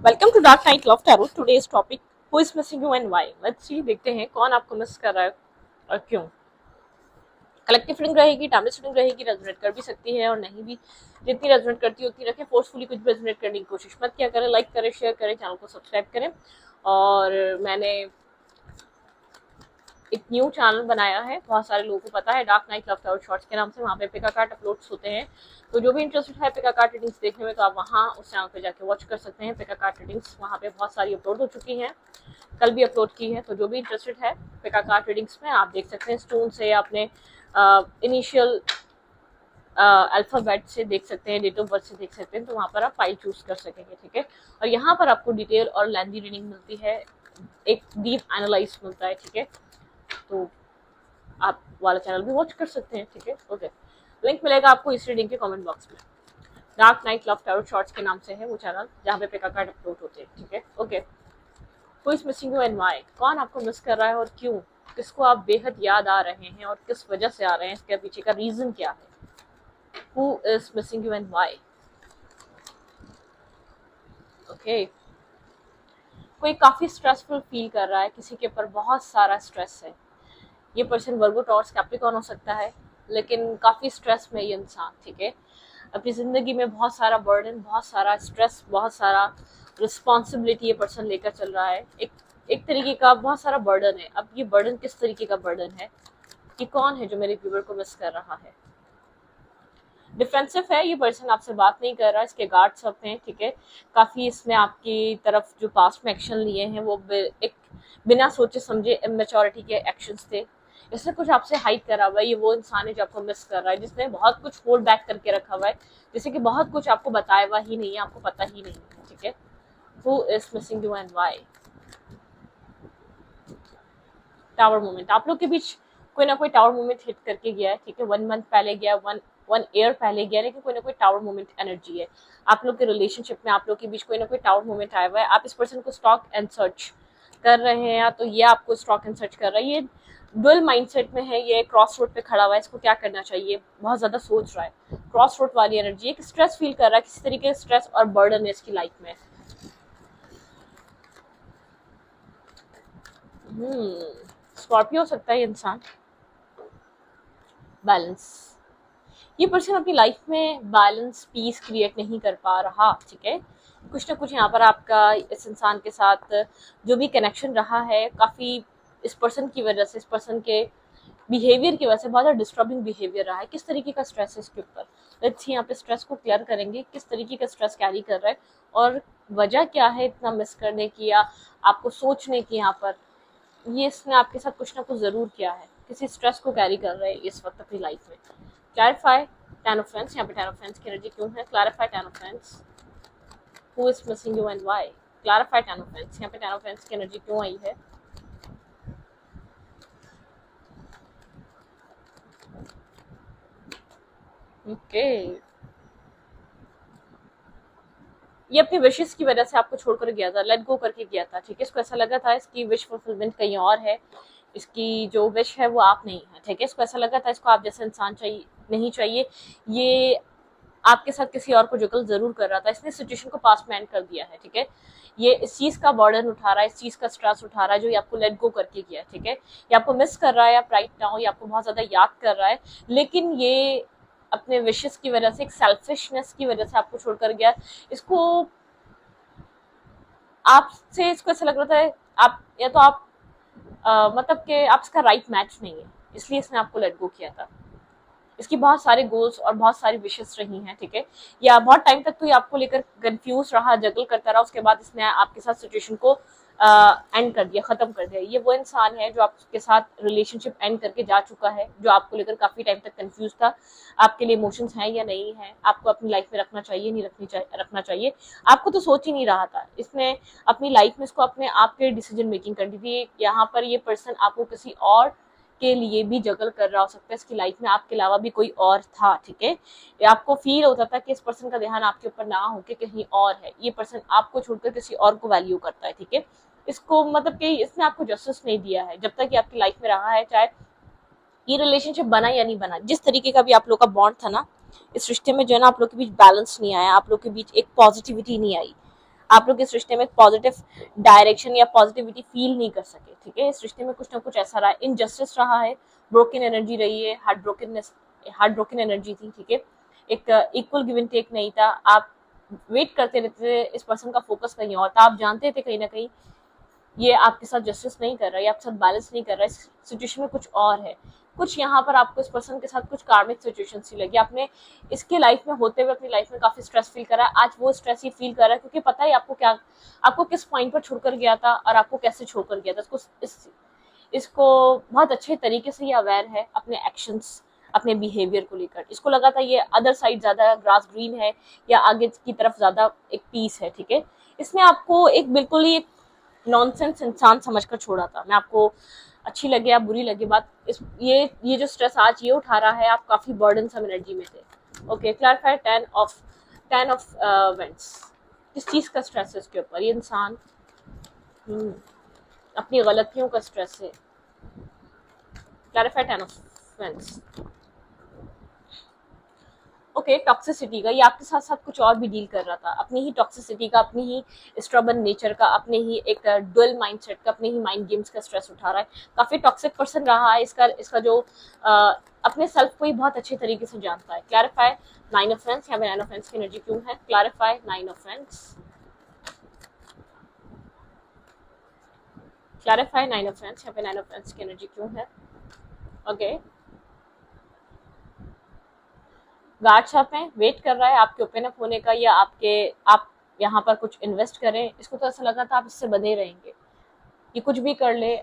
Welcome to dark night love tarot. Today's topic, who is missing you and why. Let's see, देखते हैं कौन आपको miss कर रहा है और क्यों। कलेक्टिव रीडिंग रहेगी, टाइमलेस रीडिंग रहेगी, रेजोनेट कर भी सकती है और नहीं भी। जितनी रेजोनेट करती है उतनी रखें, फोर्सफुली कुछ भी रेजोनेट करने की कोशिश मत किया करें। लाइक करें, शेयर करें, चैनल को सब्सक्राइब करें। और मैंने एक न्यू चैनल बनाया है, बहुत सारे लोगों को पता है, dark night love tarot shorts के नाम से। वहाँ पे पिका कार्ड अपलोड्स होते हैं, तो जो भी इंटरेस्टेड है पिका कार्ड रीडिंग्स देखने में, तो आप वहाँ उस चैनल पे जाके वॉच कर सकते हैं। पिका कार्ड रीडिंग्स वहाँ पे बहुत सारी अपलोड हो चुकी हैं, कल भी अपलोड की है। तो जो भी इंटरेस्टेड है पिका कार्ड रीडिंग्स में, आप देख सकते हैं। स्टोन से अपने इनिशियल अल्फाबेट से देख सकते हैं, डेट ऑफ बर्थ से देख सकते हैं, तो वहाँ पर आप फाइल चूज कर सकेंगे। ठीक है, और यहाँ पर आपको डिटेल और लेंथी रीडिंग मिलती है, एक डीप एनालाइज मिलता है। ठीक है, तो आप वाला चैनल भी वॉच कर सकते हैं। ठीक है, ओके। लिंक मिलेगा आपको इस रीडिंग के कमेंट बॉक्स में। Dark night love tarot shorts के नाम से है वो चैनल, जहाँ पे पिका कार्ड अपलोड होते हैं। ठीक है, okay. Who is missing you and why, कौन आपको मिस कर रहा है और क्यों। किसको आप बेहद याद आ रहे हैं और किस वजह से आ रहे हैं, इसके पीछे का रीजन क्या है। Who is missing you and why. Okay, कोई काफी स्ट्रेसफुल फील कर रहा है, किसी के ऊपर बहुत सारा स्ट्रेस है। ये पर्सन वर्गो, टॉरस, कैप्रिकॉर्न हो सकता है, लेकिन काफी स्ट्रेस में ये इंसान। ठीक है, अपनी जिंदगी में बहुत सारा बर्डन, बहुत सारा स्ट्रेस, बहुत सारा रिस्पॉन्सिबिलिटी ये पर्सन लेकर चल रहा है। एक तरीके का बहुत सारा बर्डन है। अब ये बर्डन किस तरीके का बर्डन है, कि कौन है जो मेरे व्यूअर को मिस कर रहा है। डिफेंसिव है ये पर्सन, आपसे बात नहीं कर रहा, इसके गार्ड्स अप हैं। ठीक है, काफी इसमें आपकी तरफ जो पास्ट में एक्शन लिए हैं वो एक बिना सोचे समझे इमेच्योरिटी के एक्शंस थे। इसने कुछ आपसे हाइड करा हुआ है। ये वो इंसान है जो आपको मिस कर रहा है, जिसने बहुत कुछ होल्ड बैक करके रखा हुआ है, जैसे कि बहुत कुछ आपको बताया हुआ ही नहीं है, आपको पता ही नहीं है। ठीक है, who is missing you and why. Tower moment, आप लोग के बीच कोई ना कोई टावर मोमेंट हिट करके गया है। ठीक है, 1 मंथ पहले गया, वन ईयर पहले गया, लेकिन कोई ना कोई टावर मोमेंट एनर्जी है आप लोग के रिलेशनशिप में। आप लोग के बीच कोई ना कोई टावर मोमेंट आया हुआ है। आप इस पर्सन को स्टॉक एंड सर्च कर रहे हैं, या तो ये आपको स्टॉक एंड सर्च कर रहा है। ये डुअल माइंडसेट में है, ये क्रॉस रोड पे खड़ा हुआ है, इसको क्या करना चाहिए बहुत ज्यादा सोच रहा है। क्रॉस रोड वाली एनर्जी, एक स्ट्रेस फील कर रहा है, किसी तरीके से स्ट्रेस और बर्डन है इसकी लाइफ में। स्कॉर्पियो हो सकता है ये इंसान। बैलेंस, ये पर्सन अपनी लाइफ में बैलेंस, पीस क्रिएट नहीं कर पा रहा। ठीक है, कुछ ना कुछ यहाँ पर आपका इस इंसान के साथ जो भी कनेक्शन रहा है, काफी इस पर्सन की वजह से, इस पर्सन के बिहेवियर की वजह से बहुत ज़्यादा डिस्टर्बिंग बिहेवियर रहा है। किस तरीके का स्ट्रेस है इसके ऊपर, लेट्स सी। यहाँ पे स्ट्रेस को क्लियर करेंगे, किस तरीके का स्ट्रेस कैरी कर रहा है और वजह क्या है इतना मिस करने की या आपको सोचने की। यहाँ पर ये इसने आपके साथ कुछ ना कुछ जरूर किया है, किसी स्ट्रेस को कैरी कर रहे हैं इस वक्त अपनी लाइफ में। क्लैरिफाई टेन ऑफ फ्रेंड्स, यहाँ पे टेन ऑफ फ्रेंड्स की एनर्जी क्यों है। Clarify ten of friends, who is missing you and why. Clarify ten of friends, यहाँ पे टेन ऑफ फ्रेंड्स की एनर्जी क्यों आई है। ओके, ये अपनी विशेस की वजह से आपको छोड़कर गया था, लेट गो करके गया था। ठीक है, इसको ऐसा लगा था इसकी विश फुलफिलमेंट कहीं और है, इसकी जो विश है वो आप नहीं है। ठीक है, इसको ऐसा लगा था इसको आप जैसा इंसान चाहिए नहीं चाहिए। ये आपके साथ किसी और को जुगल जरूर कर रहा था, इसने सिचुएशन को पास में एंड कर दिया है। ठीक है, ये इस चीज का बर्डन उठा रहा है, इस चीज का स्ट्रेस उठा रहा है जो ये आपको लेट गो करके गया। ठीक है, ये आपको मिस कर रहा है, आप राइट नाउ ये आपको बहुत ज्यादा याद कर रहा है, लेकिन ये अपने विशेस की वजह से, एक सेल्फिशनेस की वजह से आपको छोड़कर गया। इसको आपसे, इसको ऐसा लग रहा था आप या तो आप मतलब कि आप इसका राइट मैच नहीं है, इसलिए इसने आपको लेट गो किया था। इसकी बहुत सारे गोल्स और बहुत सारी विशेष रही हैं। ठीक है, या बहुत टाइम तक तो ये आपको लेकर कंफ्यूज रहा, जगल करता रहा, उसके बाद इसने आपके साथ सिचुएशन को एंड कर दिया, खत्म कर दिया। ये वो इंसान है जो आपके साथ रिलेशनशिप एंड करके जा चुका है, जो आपको लेकर काफी टाइम तक कंफ्यूज था, आपके लिए इमोशंस हैं या नहीं है, आपको अपनी लाइफ में रखना चाहिए नहीं रखना चाहिए, आपको तो सोच ही नहीं रहा था। इसने अपनी लाइफ में इसको अपने आप के डिसीजन मेकिंग करनी थी। यहाँ पर ये पर्सन आपको किसी और के लिए भी जगल कर रहा हो सकता है, इसकी लाइफ में आपके अलावा भी कोई और था। ठीक है, आपको फील होता था कि इस पर्सन का ध्यान आपके ऊपर ना हो के कहीं और है, ये पर्सन आपको छोड़कर किसी और को वैल्यू करता है। ठीक है, इसको मतलब कि इसने आपको जस्टिस नहीं दिया है जब तक ये आपकी लाइफ में रहा है, चाहे ये रिलेशनशिप बना या नहीं बना। जिस तरीके का भी आप लोग का बॉन्ड था ना, इस रिश्ते में जो है ना आप लोग के बीच बैलेंस नहीं आया, आप लोग के बीच एक पॉजिटिविटी नहीं आई, आप लोग इस रिश्ते में पॉजिटिव डायरेक्शन या पॉजिटिविटी फील नहीं कर सके, ठीक है। इस रिश्ते में कुछ ना कुछ ऐसा रहा है, इनजस्टिस रहा है, ब्रोकन एनर्जी रही है, हार्ट ब्रोकन एनर्जी थी, ठीक है। एक इक्वल गिव एंड टेक नहीं था, आप वेट करते रहते थे, इस पर्सन का फोकस कहीं और था, आप जानते थे कहीं ना कहीं ये आपके साथ जस्टिस नहीं कर रहा है, ये आपके साथ बैलेंस नहीं कर रहा है, इस सिचुएशन में कुछ और है, कुछ यहाँ पर आपको इस पर्सन के साथ कुछ कार्मिक सिचुएशन सी लगी, आपने इसके लाइफ में होते हुए अपनी लाइफ में काफी स्ट्रेस फील करा है, आज वो स्ट्रेस ही फील कर रहा है, क्योंकि पता है आपको क्या, आपको किस पॉइंट पर छोड़कर गया था और आपको कैसे छोड़कर गया था, इसको बहुत अच्छे तरीके से ये अवेयर है अपने एक्शंस, अपने बिहेवियर को लेकर। इसको लगा था ये अदर साइड ज्यादा ग्रास ग्रीन है या आगे की तरफ ज्यादा एक पीस है, ठीक है। इसने आपको एक बिल्कुल ही नॉनसेंस इंसान समझकर छोड़ा था। मैं आपको अच्छी लगे या बुरी लगे बात, ये जो स्ट्रेस आज ये उठा रहा है, आप काफी बर्डनसम एनर्जी में थे। ओके, क्लैरिफाई 10 ऑफ वेंट्स, किस चीज का स्ट्रेस है इसके ऊपर, ये इंसान अपनी गलतियों का स्ट्रेस है। Clarify 10 of vents. Okay, toxicity का, ये आपके साथ साथ कुछ और भी डील कर रहा था, अपनी ही टॉक्सिसिटी का, अपनी ही स्ट्रबन नेचर का, अपने ही एक डुअल माइंडसेट का, अपने ही माइंड गेम्स का स्ट्रेस उठा रहा है, काफी टॉक्सिक पर्सन रहा है। इसका जो अपने सेल्फ को ही बहुत अच्छे तरीके से जानता है। क्लैरिफाई 9 ऑफ वेंट्स, यहाँ पे 9 ऑफ वेंट्स की एनर्जी क्यों है? Clarify 9 of vents, clarify 9 of vents, यहाँ पे 9 ऑफ वेंट्स की एनर्जी क्यों है? ओके, गार्ड्स आप हैं, वेट कर रहा है आपके ओपन अप होने का, या आप यहाँ पर कुछ इन्वेस्ट करें। इसको तो ऐसा लगा था आप इससे बंधे रहेंगे, ये कुछ भी कर ले,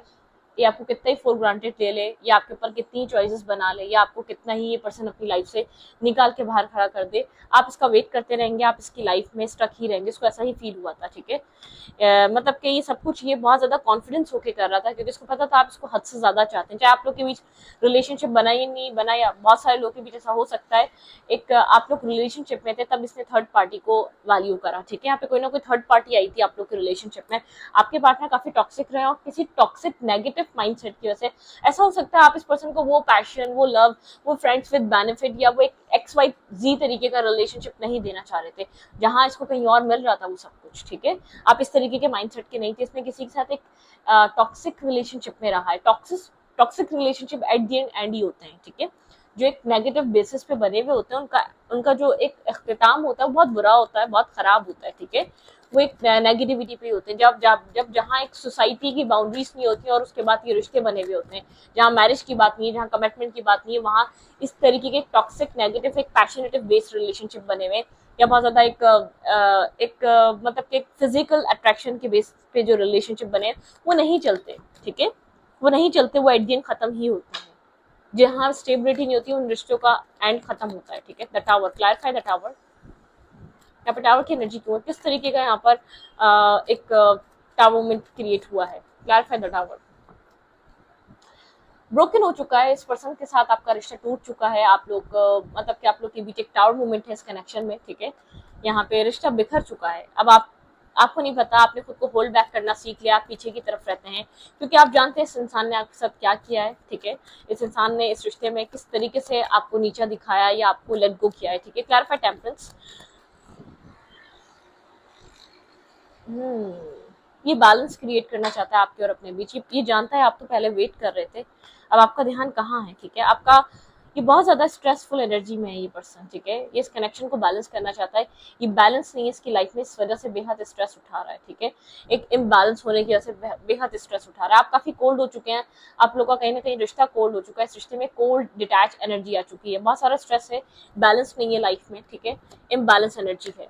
ये आपको कितना ही फॉर ग्रांटेड ले ले, या आपके ऊपर कितनी चॉइसेस बना ले, या आपको कितना ही ये पर्सन अपनी लाइफ से निकाल के बाहर खड़ा कर दे, आप इसका वेट करते रहेंगे, आप इसकी लाइफ में स्टक ही रहेंगे। इसको ऐसा ही फील हुआ था, ठीक है। मतलब कि ये सब कुछ ये बहुत ज्यादा कॉन्फिडेंस होके कर रहा था, क्योंकि इसको पता था आप इसको हद से ज्यादा चाहते हैं। चाहे आप लोग के बीच रिलेशनशिप बना या नहीं बना, या बहुत सारे लोग के बीच ऐसा हो सकता है, एक आप लोग रिलेशनशिप में थे तब इसने थर्ड पार्टी को वैल्यू करा, ठीक है। यहाँ पे कोई ना कोई थर्ड पार्टी आई थी आप लोग के रिलेशनशिप में, आपके पार्टनर काफी टॉक्सिक रहे और किसी टॉक्सिक नेगेटिव माइंडसेट की वजह से ऐसा हो सकता है आप इस पर्सन को वो पैशन, वो लव, वो फ्रेंड्स विद बेनिफिट, या वो एक XYZ तरीके का रिलेशनशिप नहीं देना चाह रहे थे, जहां इसको कहीं और मिल रहा था वो सब कुछ, ठीक है। आप इस तरीके के माइंडसेट के नहीं थे, इसने किसी के साथ एक टॉक्सिक रिलेशनशिप में रहा है। Toxic relationship at the and he होते हैं, ठीक है, जो एक नेगेटिव बेसिस पे बने हुए होते हैं, उनका जो एक इख्तिताम होता है बहुत बुरा होता है, बहुत खराब होता है, ठीक है। वो एक नेगेटिविटी पे होते हैं, जब जहाँ एक सोसाइटी की बाउंड्रीज नहीं होती और उसके बाद ये रिश्ते बने हुए होते हैं, जहाँ मैरिज की बात नहीं है, जहाँ कमिटमेंट की बात नहीं है, वहाँ इस तरीके के टॉक्सिक नेगेटिव एक पैशनेटिव बेस्ड रिलेशनशिप बने हुए, या बहुत ज्यादा मतलब कि एक फिजिकल अट्रैक्शन के बेस पे जो रिलेशनशिप बने वो नहीं चलते, ठीक है, वो नहीं चलते, वो एट द एंड खत्म ही होते हैं। जहाँ स्टेबिलिटी नहीं होती उन रिश्तों का एंड खत्म होता है, ठीक है। The tower, clarify the tower, यहाँ पर टावर की एनर्जी क्यों है, किस तरीके का यहाँ पर एक टावर मूवमेंट क्रिएट हुआ है? Clarify the tower. ब्रोकन हो चुका है, इस पर्सन के साथ आपका रिश्ता टूट चुका है, आप लोग मतलब कि आप लोग के बीच एक टावर मूवमेंट है इस कनेक्शन में, ठीक है। यहाँ पे रिश्ता बिखर चुका है, अब आपको नहीं पता, आपने खुद को होल्ड बैक करना सीख लिया, आप पीछे की तरफ रहते हैं, क्योंकि आप जानते हैं इस इंसान ने आपके साथ क्या किया है, ठीक है। इस इंसान ने इस रिश्ते में किस तरीके से आपको नीचा दिखाया या आपको लेट गो किया है, ठीक है। क्लैरिफाई टेम्परेंस, ये बैलेंस क्रिएट करना चाहता है आपके और अपने बीच, ये जानता है आप तो पहले वेट कर रहे थे, अब आपका ध्यान कहाँ है, ठीक है। आपका ये बहुत ज्यादा स्ट्रेसफुल एनर्जी में है ये पर्सन, ठीक है। ये इस कनेक्शन को बैलेंस करना चाहता है, ये बैलेंस नहीं है इसकी लाइफ में, इस वजह से बेहद स्ट्रेस उठा रहा है, ठीक है। एक इम्बैलेंस होने की वजह से बेहद स्ट्रेस उठा रहा है। आप काफी कोल्ड हो चुके हैं, आप लोगों का कहीं ना कहीं रिश्ता कोल्ड हो चुका है, इस रिश्ते में कोल्ड डिटैच एनर्जी आ चुकी है, बहुत सारा स्ट्रेस है, बैलेंस नहीं है लाइफ में, ठीक है, इम्बैलेंस एनर्जी है।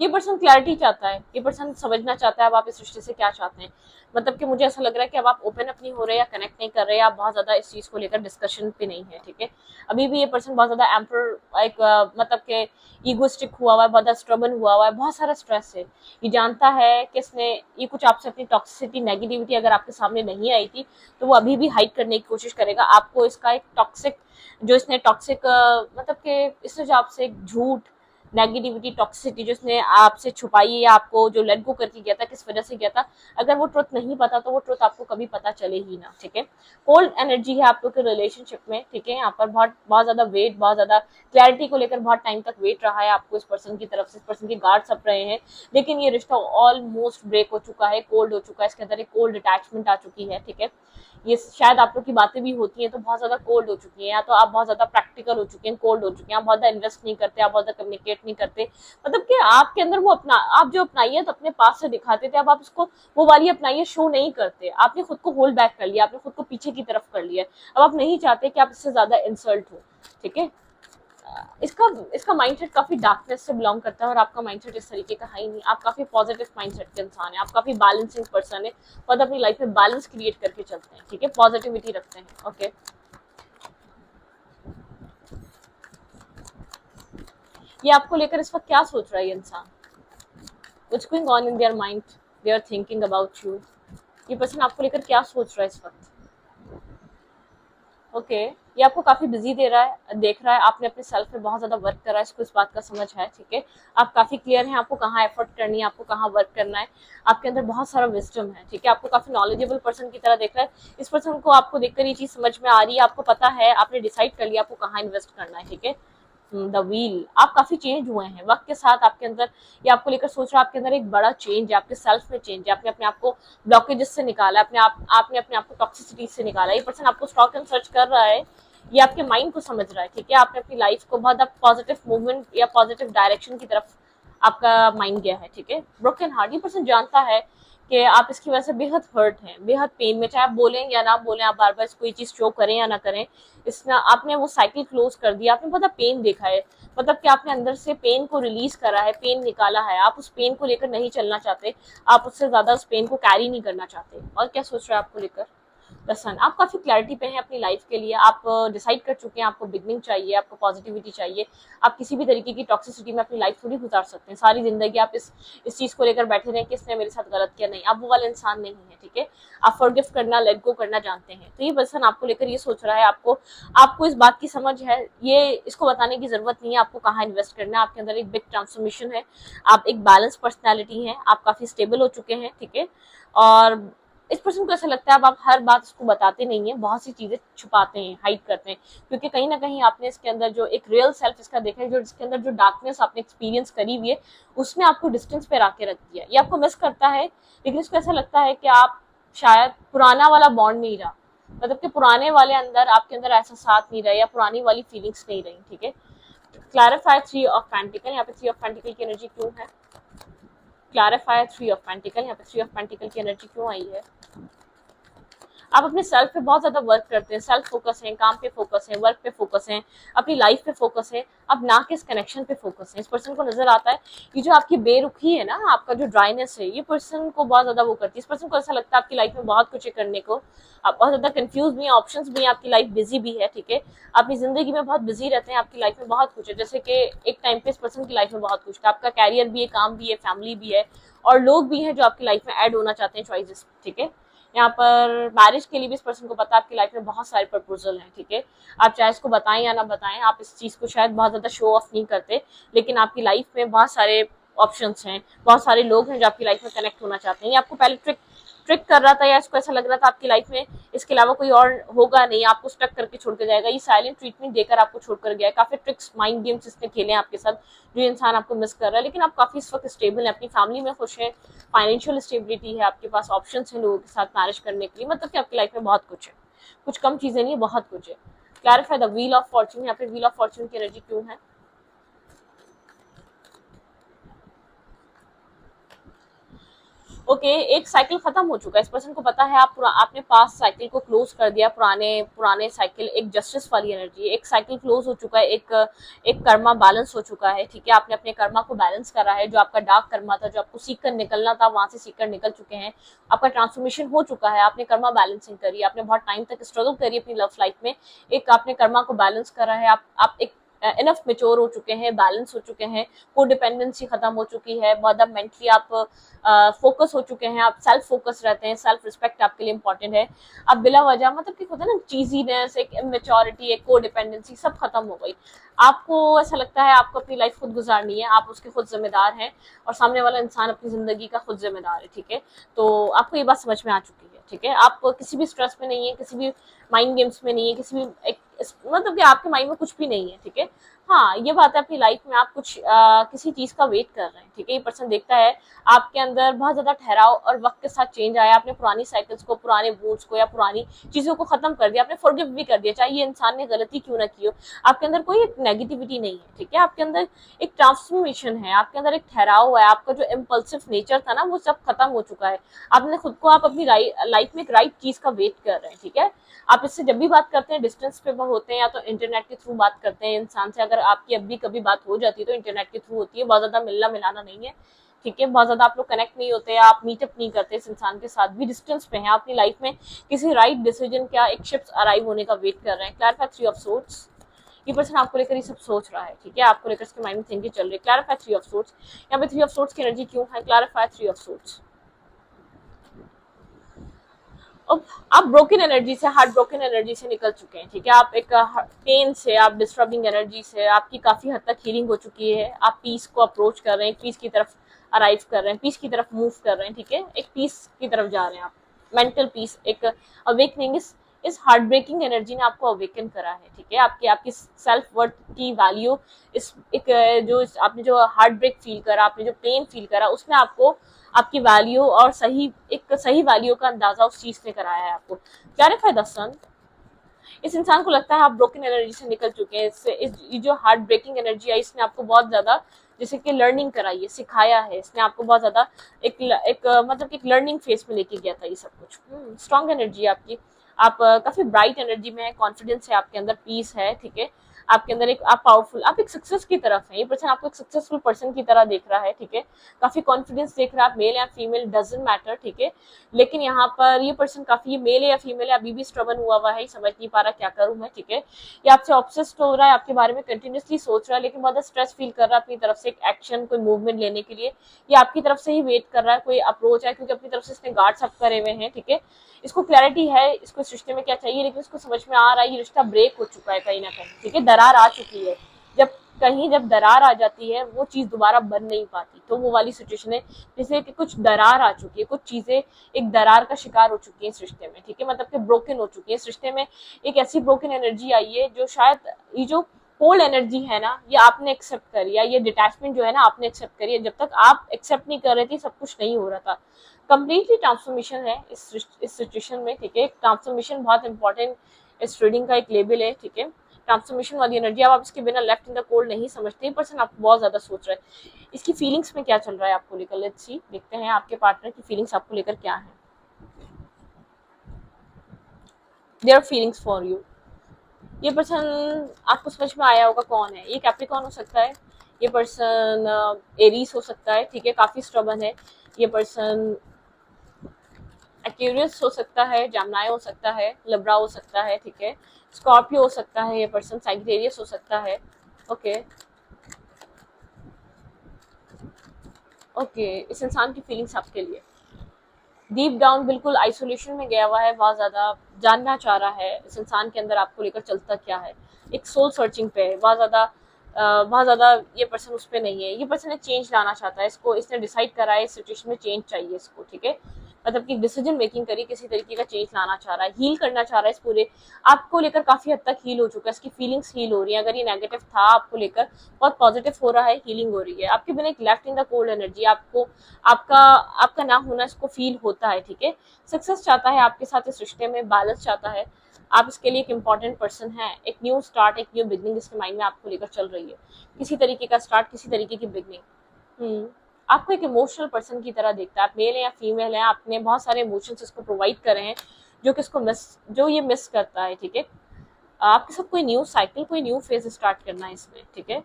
ये पर्सन क्लैरिटी चाहता है, ये पर्सन समझना चाहता है अब आप इस रिश्ते से क्या चाहते हैं। मतलब कि मुझे ऐसा लग रहा है कि अब आप ओपन अप नहीं हो रहे या कनेक्ट नहीं कर रहे, आप बहुत ज्यादा इस चीज को लेकर डिस्कशन पे नहीं है, ठीक है। अभी भी ये पर्सन बहुत ज्यादा एम्पर एक मतलब के ईगोस्टिक हुआ है, बहुत ज्यादा स्ट्रबन हुआ है, बहुत सारा स्ट्रेस है। ये जानता है कि इसने ये कुछ आपसे अपनी टॉक्सिसिटी, नेगेटिविटी अगर आपके सामने नहीं आई थी तो वो अभी भी हाइड करने की कोशिश करेगा आपको। इसका एक टॉक्सिक जो इसने टॉक्सिक मतलब के इसने जो आपसे एक झूठ, नेगेटिविटी, टॉक्सिसिटी जो उसने आपसे छुपाई है, आपको जो लेट गो करके गया था, किस वजह से गया था, अगर वो ट्रुथ नहीं पता तो वो ट्रुथ आपको कभी पता चले ही ना, ठीक है। कोल्ड एनर्जी है आप लोग के रिलेशनशिप में, ठीक है। यहाँ पर बहुत बहुत ज्यादा वेट, बहुत ज्यादा क्लैरिटी को लेकर बहुत टाइम तक वेट रहा है आपको इस पर्सन की तरफ से, इस पर्सन के गार्ड सप रहे हैं, लेकिन ये रिश्ता ऑलमोस्ट ब्रेक हो चुका है, कोल्ड हो चुका है, इसके अंदर एक कोल्ड अटैचमेंट आ चुकी है, ठीक है। ये शायद आप लोग की बातें भी होती हैं तो बहुत ज्यादा कोल्ड हो चुकी हैं, या तो आप बहुत ज्यादा प्रैक्टिकल हो चुके हैं, कोल्ड हो चुके हैं, आप बहुत ज्यादा इन्वेस्ट नहीं करते, आप बहुत ज्यादा कम्युनिकेट नहीं करते, मतलब कि आपके अंदर वो अपना, आप जो अपनाइए तो अपने पास से दिखाते थे, अब आप उसको वो वाली अपनाइए शो नहीं करते, आपने खुद को होल्ड बैक कर लिया, आपने खुद को पीछे की तरफ कर लिया, अब आप नहीं चाहते कि आप इससे ज्यादा इंसल्ट हो, ठीक है। इसका इसका माइंडसेट काफी डार्कनेस से बिलोंग करता है, और आपका माइंडसेट इस तरीके का है ही नहीं, आप काफी पॉजिटिव माइंडसेट के इंसान है, आप काफी बैलेंसिंग पर्सन है, और अपनी लाइफ में बैलेंस क्रिएट करके चलते हैं, ठीक है, पॉजिटिविटी रखते हैं, ओके। ये आपको लेकर इस वक्त क्या सोच रहा है ये इंसान, what's going on in there mind, they are thinking about you, ये पर्सन आपको लेकर क्या सोच रहा है इस वक्त, ओके। ये आपको काफी बिजी दे रहा है, देख रहा है, आपने अपने सेल्फ पे बहुत ज्यादा वर्क करा है, इसको इस बात का समझ है, ठीक है। आप काफी क्लियर हैं आपको कहाँ एफर्ट करनी है, आपको कहाँ वर्क करना है, आपके अंदर बहुत सारा विजडम है, ठीक है। आपको काफी नॉलेजेबल पर्सन की तरह देख रहा है, इस पर्सन को आपको देखकर ये चीज समझ में आ रही है, आपको पता है, आपने डिसाइड कर लिया आपको कहाँ इन्वेस्ट करना है, ठीक है। द व्हील, आप काफी चेंज हुए हैं वक्त के साथ, आपके अंदर ये आपको लेकर सोच रहा है, आपके अंदर एक बड़ा चेंज है, आपके सेल्फ में चेंज है, आपने अपने आप को ब्लॉकेजेस से निकाला, आपने अपने आप को टॉक्सिसिटी से निकाला, ये पर्सन आपको स्टॉक एंड सर्च कर रहा है, ये आपके माइंड को समझ रहा है, ठीक है। आपने अपनी लाइफ को बहुत पॉजिटिव मूवमेंट या पॉजिटिव डायरेक्शन की तरफ आपका माइंड गया है, ठीक है। ब्रोकन हार्ट, ये पर्सन जानता है कि आप इसकी वजह से बेहद हर्ट हैं, बेहद पेन में, चाहे आप बोलें या ना बोलें, आप बार बार कोई चीज शो करें या ना करें, इसने आपने वो साइकिल क्लोज कर दिया, आपने बहुत पेन देखा है, मतलब कि आपने अंदर से पेन को रिलीज करा है, पेन निकाला है, आप उस पेन को लेकर नहीं चलना चाहते, आप उससे ज्यादा उस पेन को कैरी नहीं करना चाहते। और क्या सोच रहे हैं आपको लेकर लसन, आप काफी क्लैरिटी पे हैं अपनी लाइफ के लिए, आप डिसाइड कर चुके हैं आपको बिगनिंग चाहिए, आपको पॉजिटिविटी चाहिए, आप किसी भी तरीके की टॉक्सिसिटी में अपनी लाइफ थोड़ी गुजार सकते हैं सारी जिंदगी, आप इस चीज को लेकर बैठे रहें कि इसने मेरे साथ गलत किया, नहीं, आप वो वाले इंसान नहीं है, ठीक है। आप फॉरगिव करना, लेट गो करना जानते हैं, तो ये पर्सन आपको लेकर ये सोच रहा है, आपको इस बात की समझ है, ये इसको बताने की जरूरत नहीं है आपको कहाँ इन्वेस्ट करना है, आपके अंदर एक बिग ट्रांसफॉर्मेशन है, आप एक बैलेंस पर्सनैलिटी है, आप काफी स्टेबल हो चुके हैं, ठीक है। और इस पर्सन को ऐसा लगता है अब आप हर बात उसको बताते नहीं है, बहुत सी चीजें छुपाते हैं, हाइड करते हैं, क्योंकि कहीं ना कहीं आपने इसके अंदर जो एक रियल सेल्फ इसका देखा है, जो इसके अंदर जो डार्कनेस आपने एक्सपीरियंस करी हुई है, उसने आपको डिस्टेंस पे रख के रख दिया, ये आपको मिस करता है, लेकिन इसको ऐसा लगता है कि आप शायद पुराना वाला बॉन्ड नहीं रहा, मतलब कि पुराने वाले अंदर आपके अंदर ऐसा साथ नहीं रहा, या पुरानी वाली फीलिंग्स नहीं रही, ठीक है। क्लैरिफाई 3 ऑफ पेंटिकल, यहाँ पे 3 ऑफ पेंटिकल की एनर्जी क्यों है, क्लैरिफाई 3 ऑफ पेंटिकल, यहाँ पे 3 ऑफ पेंटिकल की एनर्जी क्यों आई है। आप अपने सेल्फ पे बहुत ज्यादा वर्क करते हैं, सेल्फ फोकस है, काम पे फोकस है, वर्क पे फोकस है, अपनी लाइफ पे फोकस है, अब ना कि इस कनेक्शन पे फोकस है। इस पर्सन को नजर आता है कि जो आपकी बेरुखी है ना, आपका जो ड्राइनेस है, ये पर्सन को बहुत ज्यादा वो करती है, इस पर्सन को ऐसा लगता है आपकी लाइफ में बहुत कुछ है करने को, आप बहुत ज्यादा कंफ्यूज भी हैं, ऑप्शंस भी हैं, आपकी लाइफ बिजी भी है, ठीक है। अपनी जिंदगी में बहुत बिजी रहते हैं, आपकी लाइफ में बहुत कुछ है, जैसे कि एक टाइम पे इस पर्सन की लाइफ में बहुत कुछ था, आपका कैरियर भी है, काम भी है, फैमिली भी है, और लोग भी हैं जो आपकी लाइफ में ऐड होना चाहते हैं, चॉइसेस, ठीक है। यहाँ पर मैरिज के लिए भी इस पर्सन को पता है आपकी लाइफ में बहुत सारे प्रपोजल हैं, ठीक है। आप चाहे इसको बताएं या ना बताएं, आप इस चीज को शायद बहुत ज्यादा शो ऑफ नहीं करते, लेकिन आपकी लाइफ में बहुत सारे ऑप्शंस हैं, बहुत सारे लोग हैं जो आपकी लाइफ में कनेक्ट होना चाहते हैं। ये आपको पहले ट्रिक ट्रिक कर रहा था, या इसको ऐसा लग रहा था आपकी लाइफ में इसके अलावा कोई और होगा नहीं, आपको स्टक करके छोड़ कर जाएगा, ये साइलेंट ट्रीटमेंट देकर आपको छोड़कर गया है, काफी ट्रिक्स, माइंड गेम्स इसने खेले हैं आपके साथ, जो इंसान आपको मिस कर रहा है, लेकिन आप काफी इस वक्त स्टेबल है, अपनी फैमिली में खुश है, फाइनेंशियल स्टेबिलिटी है, आपके पास ऑप्शन है लोगों के साथ मैरिज करने के लिए, मतलब कि आपकी लाइफ में बहुत कुछ है, कुछ कम चीजें नहीं है, बहुत कुछ है। Clarify the wheel of Fortune, यहाँ पे व्हील ऑफ फॉर्च्यून की एनर्जी क्यों है। ओके, एक साइकिल खत्म हो चुका है, इस पर्सन को पता है आपने पास साइकिल को क्लोज कर दिया, पुराने पुराने साइकिल, एक जस्टिस वाली एनर्जी, एक साइकिल क्लोज हो चुका है, एक कर्मा बैलेंस हो चुका है, ठीक है। आपने अपने कर्मा को बैलेंस करा है, जो आपका डार्क कर्मा था, जो आपको सीख कर निकलना था, वहां से सीख कर निकल चुके हैं, आपका ट्रांसफॉर्मेशन हो चुका है, आपने कर्मा बैलेंसिंग करी, आपने बहुत टाइम तक स्ट्रगल करी अपनी लव लाइफ में, एक आपने कर्मा को बैलेंस करा है, आप एक इनफ मेच्योर हो चुके हैं, बैलेंस हो चुके हैं, कोडिपेंडेंसी खत्म हो चुकी है, बहुत अब मेंटली आप फोकस हो चुके हैं, आप सेल्फ फोकस रहते हैं, सेल्फ रिस्पेक्ट आपके लिए इंपॉर्टेंट है। अब बिला वजह मतलब कि होता है ना चीजीनेस, एक इमेच्योरिटी, एक कोडिपेंडेंसी सब खत्म हो गई। आपको ऐसा लगता है आपको अपनी लाइफ खुद गुजारनी है, आप उसके खुद जिम्मेदार हैं और सामने वाला इंसान अपनी जिंदगी का खुद जिम्मेदार है, ठीक है। तो आपको ये बात समझ में आ चुकी है, ठीक है। आप किसी भी स्ट्रेस में नहीं है, किसी भी माइंड गेम्स में नहीं है, किसी भी मतलब कि आपके माइंड में कुछ भी नहीं है, ठीक है। हाँ, ये बात है अपनी लाइफ में आप कुछ किसी चीज का वेट कर रहे हैं, ठीक है। ये पर्सन देखता है आपके अंदर बहुत ज्यादा ठहराव और वक्त के साथ चेंज आया, आपने पुरानी साइकिल्स को, पुराने मूड्स को या पुरानी चीजों को खत्म कर दिया, आपने फॉरगिव भी कर दिया, चाहे ये इंसान ने गलती क्यों ना की हो। आपके अंदर कोई नेगेटिविटी नहीं है, ठीक है। आपके अंदर एक ट्रांसफॉर्मेशन है, आपके अंदर एक ठहराव है, आपका जो इम्पल्सिव नेचर था ना वो सब खत्म हो चुका है। आपने खुद को, आप अपनी लाइफ में एक राइट चीज का वेट कर रहे हैं, ठीक है। आप इससे जब भी बात करते हैं डिस्टेंस पे होते हैं या तो इंटरनेट के थ्रू बात करते हैं इंसान से, अगर आपकी अब भी कभी बात हो जाती है तो इंटरनेट के थ्रू होती है, बहुत ज्यादा मिलना मिलाना नहीं है, ठीक है। बहुत ज्यादा आप लोग कनेक्ट नहीं होते, आप मीटअप नहीं करते इस इंसान के साथ, भी डिस्टेंस पे हैं, अपनी लाइफ में किसी राइट डिसीजन का, एक शिफ्ट अराइव होने का वेट कर रहे हैं। क्लैरिफाई 3 ऑफ सोर्ट्स, ये पर्सन आपको लेकर ये सब सोच रहा है, ठीक है। आपको लेकर इसके माइंड में थिंकिंग चल रही है। क्लैरिफाई 3 ऑफ सोर्ट्स, यहाँ पे 3 ऑफ सोर्ट्स की एनर्जी क्यों है? Clarify 3 of sorts. अब आप ब्रोकन एनर्जी से, हार्ट ब्रोकन एनर्जी से निकल चुके हैं, ठीक है। आप एक पेन से, आप डिस्टर्बिंग एनर्जी से आपकी काफी हद तक हीलिंग हो चुकी है। आप पीस को अप्रोच कर रहे हैं, पीस की तरफ अराइव कर रहे हैं, पीस की तरफ मूव कर रहे हैं, ठीक है। एक पीस की तरफ जा रहे हैं आप, मेंटल पीस, एक अवेकनिंग। इस हार्ट ब्रेकिंग एनर्जी ने आपको अवेकन करा है, ठीक है। आपकी सेल्फ वर्थ की वैल्यू, इस एक जो आपने जो हार्ट ब्रेक फील करा, आपने जो पेन फील करा, उसने आपको आपकी वैल्यू और एक सही वैल्यू का अंदाजा उस चीज ने कराया है आपको। क्लैरिफाई द सन। इस इंसान को लगता है आप ब्रोकन एनर्जी से निकल चुके हैं। ये जो हार्ट ब्रेकिंग एनर्जी है इसने आपको बहुत ज्यादा जैसे कि लर्निंग कराई है, सिखाया है, इसने आपको बहुत ज्यादा मतलब एक लर्निंग फेज में लेके गया था ये सब कुछ। स्ट्रॉन्ग एनर्जी है आपकी, आप काफी ब्राइट एनर्जी में है, कॉन्फिडेंस है आपके अंदर, पीस है, ठीक है। आपके अंदर एक आप पावरफुल, आप एक सक्सेस की तरफ है, ये पर्सन आपको एक सक्सेसफुल पर्सन की तरह देख रहा है, ठीक है। काफी कॉन्फिडेंस देख रहा है, आप मेल या फीमेल डजंट मैटर, ठीक है। लेकिन यहाँ पर ये पर्सन काफी, मेल या फीमेल है, अभी भी स्ट्रगल हुआ है, समझ नहीं पा रहा क्या करूं मैं, ठीक है। ये आपसे ऑब्सेस्ड हो रहा है, आपके बारे में कंटिन्यूसली सोच रहा है, लेकिन बहुत स्ट्रेस फील कर रहा है अपनी तरफ से एक एक्शन, कोई मूवमेंट लेने के लिए। ये आपकी तरफ से ही वेट कर रहा है, कोई अप्रोच है, क्योंकि अपनी तरफ से इसने गार्ड्स अप करे हुए हैं, ठीक है। इसको क्लैरिटी है, इसको इस रिश्ते में क्या चाहिए, लेकिन इसको समझ में आ रहा है ये रिश्ता ब्रेक हो चुका है कहीं ना कहीं, ठीक है। दरार आ चुकी है, जब दरार आ जाती है वो चीज दोबारा बन नहीं पाती, तो वो वाली सिचुएशन है जैसे कि कुछ दरार आ चुकी है, कुछ चीजें एक दरार का शिकार हो चुकी है इस रिश्ते में, ठीक है। मतलब कि ब्रोकन हो चुकी है इस रिश्ते में, एक ऐसी ब्रोकन एनर्जी आई है जो शायद ये जो कोल्ड एनर्जी है ना, ये आपने एक्सेप्ट करी, या ये डिटैचमेंट जो है ना आपने एक्सेप्ट करी है। जब तक आप एक्सेप्ट नहीं कर रहे थे सब कुछ नहीं हो रहा था। कंप्लीटली ट्रांसफॉर्मेशन है इस सिचुएशन में, ठीक है। ट्रांसफॉर्मेशन बहुत इंपॉर्टेंट इस रीडिंग का एक लेवल है, ठीक है। ट्रांसफॉर्मेशन वाली एनर्जी, अब आप इसके बिना लेफ्ट इन द कोल्ड नहीं समझते। पर्सन आप बहुत ज्यादा सोच रहे हैं, इसकी फीलिंग्स में क्या चल रहा है आपको लेकर। लेट्स सी, देखते हैं आपके पार्टनर की फीलिंग्स आपको लेकर क्या है। देयर फीलिंग्स फॉर यू, ये पर्सन आपको समझ में आया होगा कौन है। ये कैप्रिकॉर्न हो सकता है, ये पर्सन एरीज हो सकता है, ठीक है। काफी स्टबर्न है ये पर्सन। एक्वेरियस हो सकता है, जेमिनी हो सकता है, लिब्रा हो सकता है, ठीक है। स्कॉर्पियो हो सकता है ये पर्सन, सैजिटेरियस हो सकता है। ओके ओके, इस इंसान की फीलिंग्स आपके लिए डीप डाउन बिल्कुल आइसोलेशन में गया हुआ है, बहुत ज्यादा जानना चाह रहा है इस इंसान के अंदर आपको लेकर चलता क्या है। एक सोल सर्चिंग पे है, बहुत ज्यादा ये पर्सन उस पर नहीं है। ये पर्सन एक चेंज लाना चाहता है, इसने डिसाइड करा है इस सिचुएशन में चेंज चाहिए इसको, ठीक है। मतलब कि डिसीजन मेकिंग करी, किसी तरीके का चेंज लाना चाह रहा है, हील करना चाह रहा है। इस पूरे आपको लेकर काफी हद तक हील हो चुका है, इसकी फीलिंग्स हील हो रही है। अगर ये नेगेटिव था आपको लेकर, बहुत पॉजिटिव हो रहा है, हीलिंग हो रही है। आपके बिना एक left in the cold energy, आपको आपका ना होना इसको फील होता है, ठीक है। सक्सेस चाहता है आपके साथ इस रिश्ते में, बैलेंस चाहता है। आप इसके लिए एक इम्पॉर्टेंट पर्सन है, एक न्यू स्टार्ट, एक न्यू बिगनिंग इसके माइंड में आपको लेकर चल रही है। किसी तरीके का स्टार्ट, किसी तरीके की बिगनिंग। आपको एक इमोशनल पर्सन की तरह देखता है। आप मेल है या फीमेल है, आपने बहुत सारे इमोशंस इसको प्रोवाइड करे हैं जो ये मिस करता है, ठीक है। आपके साथ कोई न्यू साइकिल, कोई न्यू फेज स्टार्ट करना है इसमें, ठीक है।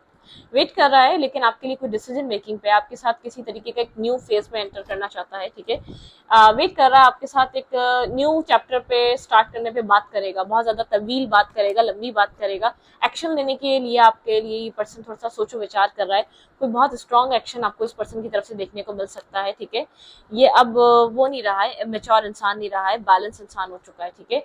वेट कर रहा है, लेकिन आपके लिए कोई डिसीजन मेकिंग पे, आपके साथ किसी तरीके का एक न्यू फेज में एंटर करना चाहता है, ठीक है। वेट कर रहा है आपके साथ एक न्यू चैप्टर पे स्टार्ट करने पे बात करेगा, बहुत ज्यादा तवील बात करेगा, लंबी बात करेगा। एक्शन लेने के लिए आपके लिए ये पर्सन थोड़ा सा सोचो विचार कर रहा है, कोई बहुत स्ट्रॉन्ग एक्शन आपको इस पर्सन की तरफ से देखने को मिल सकता है, ठीक है। ये अब वो नहीं रहा है, मेच्योर इंसान नहीं रहा है, बैलेंस इंसान हो चुका है, ठीक है।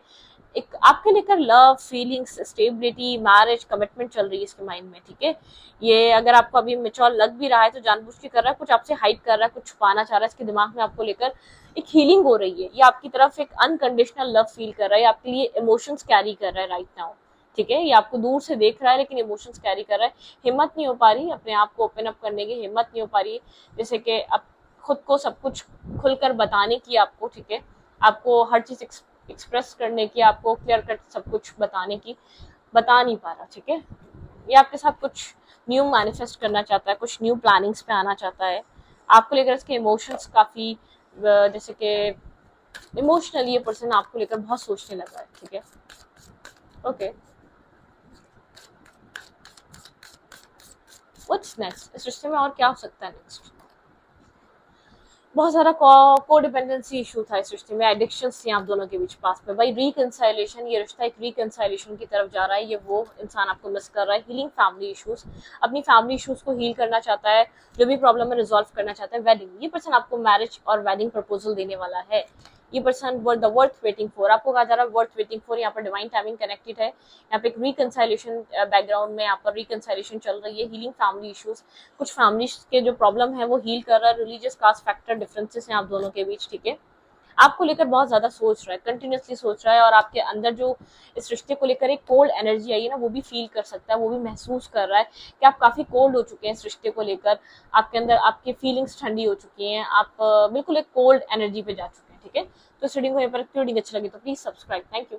एक आपके लेकर love, feelings, stability, marriage, commitment चल रही है इसके माइंड में, ठीक है। ये अगर आपको अभी मेच्योर लग भी रहा है तो जानबूझ के कर रहा है, कुछ आपसे हाइड कर रहा है, कुछ छुपाना चाह रहा है, इसके दिमाग में आपको लेकर एक हीलिंग हो रही है। ये आपकी तरफ एक अनकंडीशनल लव फील कर रहा है, आपके लिए इमोशंस कैरी कर रहा है राइट नाउ, ठीक है। ये आपको दूर से देख रहा है लेकिन इमोशंस कैरी कर रहा है। हिम्मत नहीं हो पा रही अपने आप को ओपन अप करने की, हिम्मत नहीं हो पा रही जैसे कि अब खुद को सब कुछ खुलकर बताने की आपको, ठीक है। आपको हर चीज एक्सप्रेस करने की, आपको क्लियर कट सब कुछ बताने की, बता नहीं पा रहा, ठीक है। ये आपके साथ कुछ न्यू मैनिफेस्ट करना चाहता है, कुछ न्यू प्लानिंग्स पे आना चाहता है। आपको लेकर इसके इमोशंस काफी जैसे कि इमोशनली ये पर्सन आपको लेकर बहुत सोचने लगा है, ठीक है। ओके, व्हाट्स नेक्स्ट, इस रिश्ते में और क्या हो सकता है नेक्स्ट। बहुत सारा को डिपेंडेंसी इशू था इस रिश्ते में, एडिक्शंस थी आप दोनों के बीच पास में। भाई रिकंसाइलेशन, ये रिश्ता एक रिकंसाइलेशन की तरफ जा रहा है। ये वो इंसान आपको मिस कर रहा है। हीलिंग फैमिली इश्यूज, अपनी फैमिली इश्यूज को हील करना चाहता है, जो भी प्रॉब्लम है रिजॉल्व करना चाहता है। वेडिंग, ये पर्सन आपको मैरिज और वेडिंग प्रपोजल देने वाला है। ये person the worth waiting for, आपको कहा जा रहा है वर्थ वेटिंग फॉर। यहाँ पर डिवाइन टाइमिंग कनेक्टेड है, यहाँ पे एक रिकंसाइलेशन बैकग्राउंड में यहाँ पर रिकंसाइलेशन चल रही है। हीलिंग फैमिली इश्यूज, कुछ फैमिली के जो प्रॉब्लम है वो हील कर रहा है। रिलीजियस कास्ट फैक्टर डिफरेंसेस हैं आप दोनों के बीच, ठीक है। आपको लेकर बहुत ज्यादा सोच रहा है, कंटिन्यूसली सोच रहा है, और आपके अंदर जो इस रिश्ते को लेकर एक कोल्ड एनर्जी आई है ना, वो भी फील कर सकता है, वो भी महसूस कर रहा है कि आप काफी कोल्ड हो चुके हैं इस रिश्ते को लेकर। आपके अंदर आपकी फीलिंग्स ठंडी हो चुकी हैं, आप बिल्कुल एक कोल्ड एनर्जी पे जा चुके हैं, ठीक है। तो इस रीडिंग को यहाँ पर रीडिंग अच्छी लगी तो प्लीज सब्सक्राइब। Thank you.